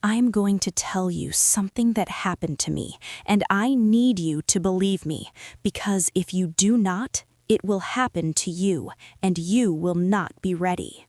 I'm going to tell you something that happened to me, and I need you to believe me, because if you do not, it will happen to you, and you will not be ready.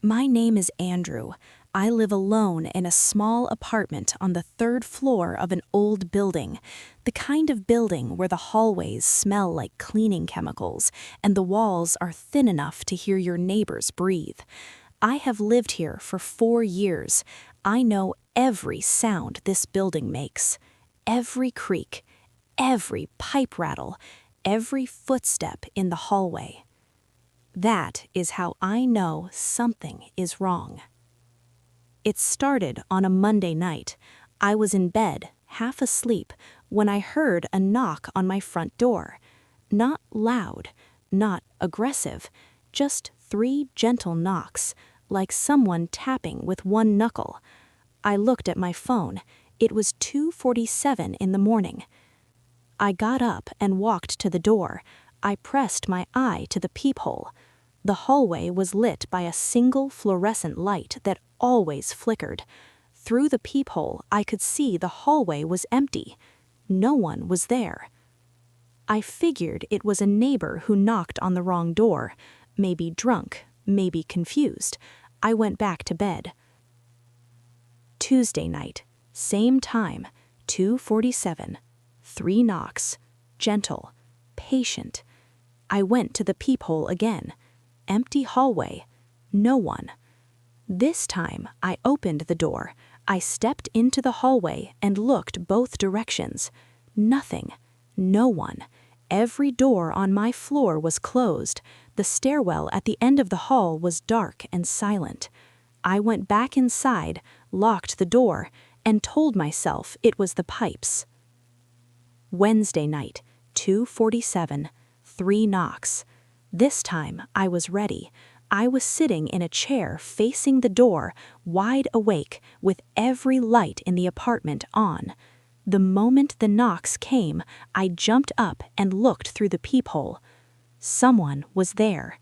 My name is Andrew. I live alone in a small apartment on the third floor of an old building, the kind of building where the hallways smell like cleaning chemicals and the walls are thin enough to hear your neighbors breathe. I have lived here for 4 years. I know every sound this building makes, every creak, every pipe rattle, every footstep in the hallway. That is how I know something is wrong. It started on a Monday night. I was in bed, half asleep, when I heard a knock on my front door. Not loud, not aggressive, just 3 gentle knocks, like someone tapping with one knuckle. I looked at my phone. It was 2:47 in the morning. I got up and walked to the door. I pressed my eye to the peephole. The hallway was lit by a single fluorescent light that always flickered. Through the peephole, I could see the hallway was empty. No one was there. I figured it was a neighbor who knocked on the wrong door, maybe drunk, maybe confused. I went back to bed. Tuesday night, same time, 2:47. 3 knocks, gentle, patient. I went to the peephole again. Empty hallway, no one. This time, I opened the door. I stepped into the hallway and looked both directions. Nothing, no one. Every door on my floor was closed. The stairwell at the end of the hall was dark and silent. I went back inside, locked the door, and told myself it was the pipes. Wednesday night, 2:47, 3 knocks. This time, I was ready. I was sitting in a chair facing the door, wide awake, with every light in the apartment on. The moment the knocks came, I jumped up and looked through the peephole. Someone was there.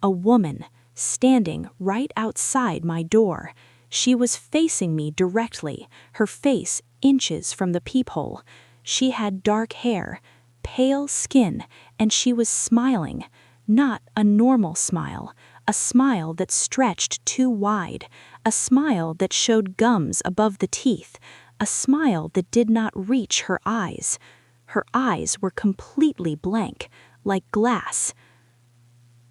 A woman, standing right outside my door. She was facing me directly, her face inches from the peephole. She had dark hair, pale skin, and she was smiling. Not a normal smile, a smile that stretched too wide, a smile that showed gums above the teeth, a smile that did not reach her eyes. Her eyes were completely blank, like glass.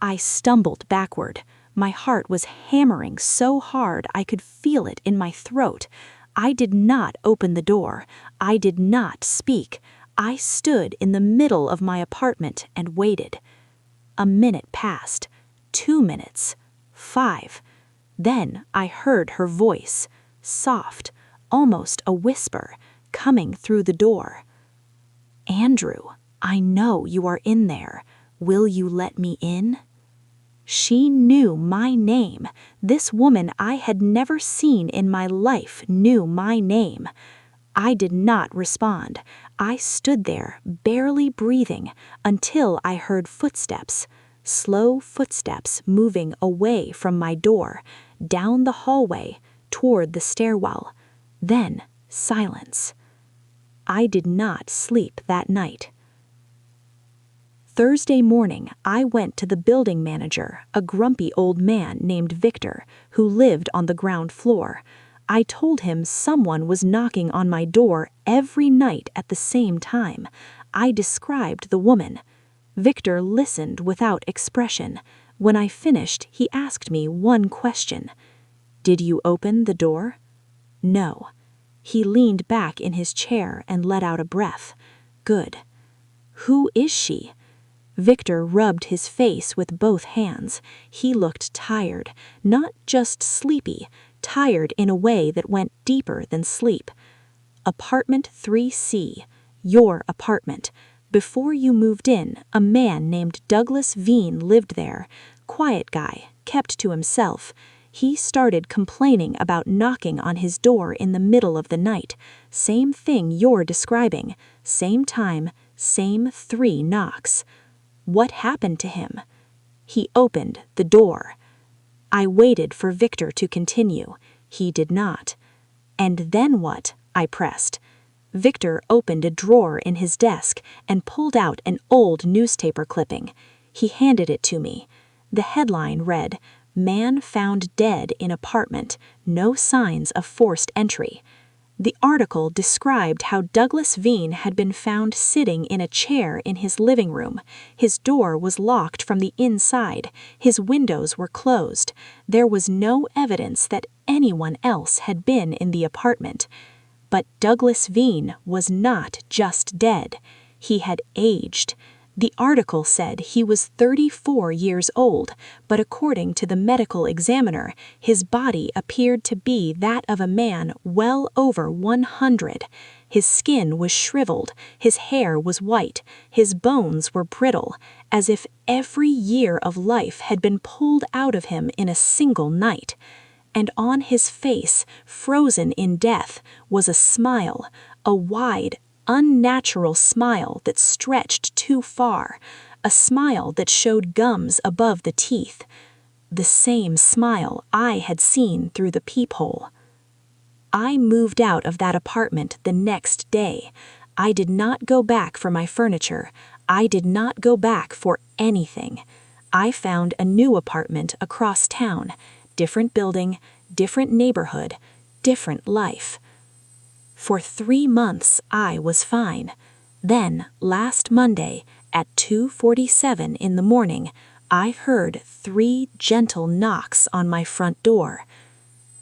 I stumbled backward. My heart was hammering so hard I could feel it in my throat. I did not open the door. I did not speak. I stood in the middle of my apartment and waited. A minute passed, 2 minutes, 5. Then I heard her voice, soft, almost a whisper, coming through the door. "Andrew, I know you are in there. Will you let me in?" She knew my name. This woman I had never seen in my life knew my name. I did not respond. I stood there, barely breathing, until I heard footsteps, slow footsteps moving away from my door, down the hallway, toward the stairwell. Then silence. I did not sleep that night. Thursday morning, I went to the building manager, a grumpy old man named Victor, who lived on the ground floor. I told him someone was knocking on my door every night at the same time. I described the woman. Victor listened without expression. When I finished, he asked me one question. "Did you open the door?" "No." He leaned back in his chair and let out a breath. "Good." "Who is she?" Victor rubbed his face with both hands. He looked tired, not just sleepy, tired in a way that went deeper than sleep. "Apartment 3C, your apartment. Before you moved in, a man named Douglas Veen lived there. Quiet guy, kept to himself. He started complaining about knocking on his door in the middle of the night. Same thing you're describing. Same time, same 3 knocks. What happened to him?" "He opened the door." I waited for Victor to continue. He did not. "And then what?" I pressed. Victor opened a drawer in his desk and pulled out an old newspaper clipping. He handed it to me. The headline read, "Man found dead in apartment, no signs of forced entry." The article described how Douglas Veen had been found sitting in a chair in his living room. His door was locked from the inside. His windows were closed. There was no evidence that anyone else had been in the apartment. But Douglas Veen was not just dead. He had aged. The article said he was 34 years old, but according to the medical examiner, his body appeared to be that of a man well over 100. His skin was shriveled, his hair was white, his bones were brittle, as if every year of life had been pulled out of him in a single night. And on his face, frozen in death, was a smile, a wide, unnatural smile that stretched too far, a smile that showed gums above the teeth, the same smile I had seen through the peephole. I moved out of that apartment the next day. I did not go back for my furniture. I did not go back for anything. I found a new apartment across town. Different building, different neighborhood, different life. For 3 months, I was fine. Then, last Monday, at 2:47 in the morning, I heard 3 gentle knocks on my front door.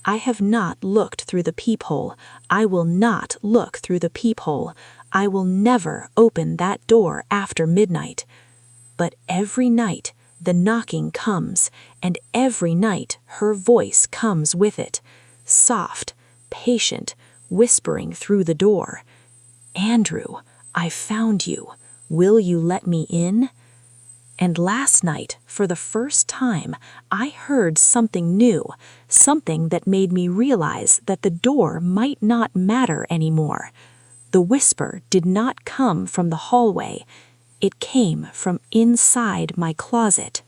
I have not looked through the peephole. I will not look through the peephole. I will never open that door after midnight. But every night, the knocking comes, and every night her voice comes with it, soft, patient, whispering through the door. "Andrew, I found you. Will you let me in?" And last night, for the first time, I heard something new, something that made me realize that the door might not matter anymore. The whisper did not come from the hallway. It came from inside my closet.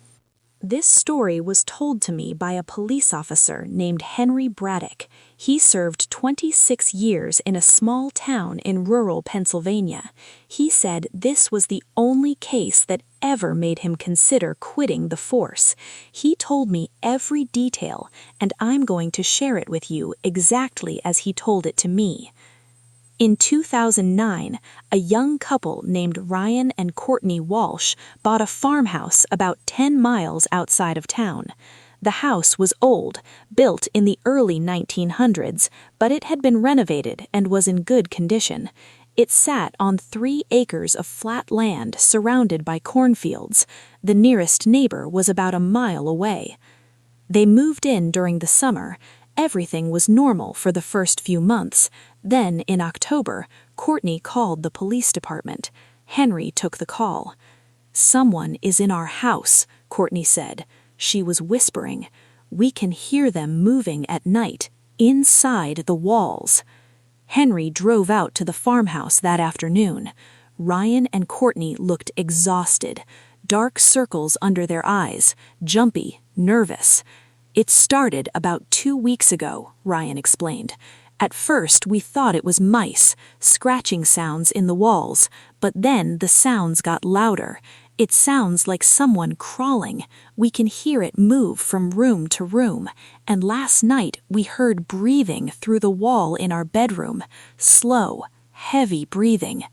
This story was told to me by a police officer named Henry Braddock. He served 26 years in a small town in rural Pennsylvania. He said this was the only case that ever made him consider quitting the force. He told me every detail, and I'm going to share it with you exactly as he told it to me. In 2009, a young couple named Ryan and Courtney Walsh bought a farmhouse about 10 miles outside of town. The house was old, built in the early 1900s, but it had been renovated and was in good condition. It sat on 3 acres of flat land surrounded by cornfields. The nearest neighbor was about a mile away. They moved in during the summer. Everything was normal for the first few months. Then, in October, Courtney called the police department. Henry took the call. "Someone is in our house," Courtney said. She was whispering. "We can hear them moving at night, inside the walls." Henry drove out to the farmhouse that afternoon. Ryan and Courtney looked exhausted, dark circles under their eyes, jumpy, nervous. "It started about 2 weeks ago," Ryan explained. "At first we thought it was mice, scratching sounds in the walls, but then the sounds got louder. It sounds like someone crawling. We can hear it move from room to room. And last night we heard breathing through the wall in our bedroom, slow, heavy breathing."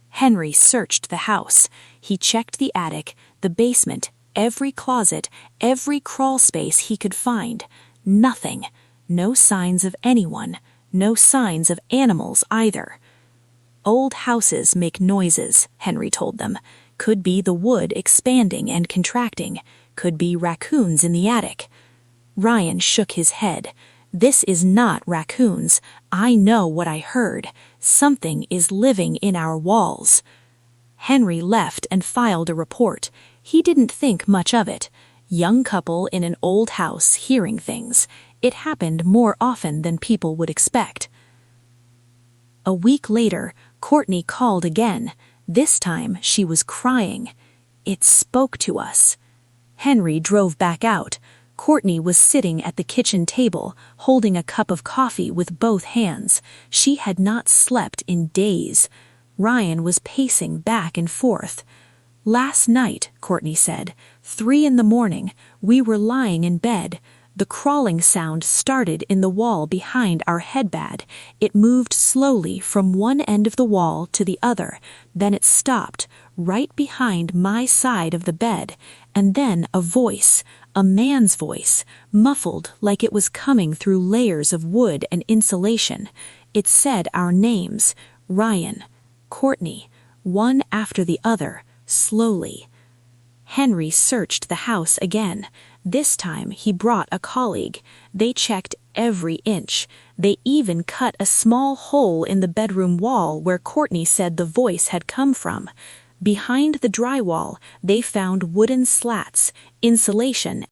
Henry searched the house. He checked the attic, the basement, every closet, every crawl space he could find. Nothing. No signs of anyone. No signs of animals either. "Old houses make noises," Henry told them. "Could be the wood expanding and contracting. Could be raccoons in the attic." Ryan shook his head. "This is not raccoons. I know what I heard. Something is living in our walls." Henry left and filed a report. He didn't think much of it. Young couple in an old house hearing things. It happened more often than people would expect. A week later, Courtney called again. This time she was crying. "It spoke to us." Henry drove back out. Courtney was sitting at the kitchen table, holding a cup of coffee with both hands. She had not slept in days. Ryan was pacing back and forth. "Last night," Courtney said, 3 in the morning, we were lying in bed. The crawling sound started in the wall behind our headbed. It moved slowly from one end of the wall to the other. Then it stopped, right behind my side of the bed. And then a voice, a man's voice, muffled like it was coming through layers of wood and insulation. It said our names, Ryan, Courtney, one after the other, slowly. Henry searched the house again. This time he brought a colleague. They checked every inch. They even cut a small hole in the bedroom wall where Courtney said the voice had come from. Behind the drywall, they found wooden slats, insulation,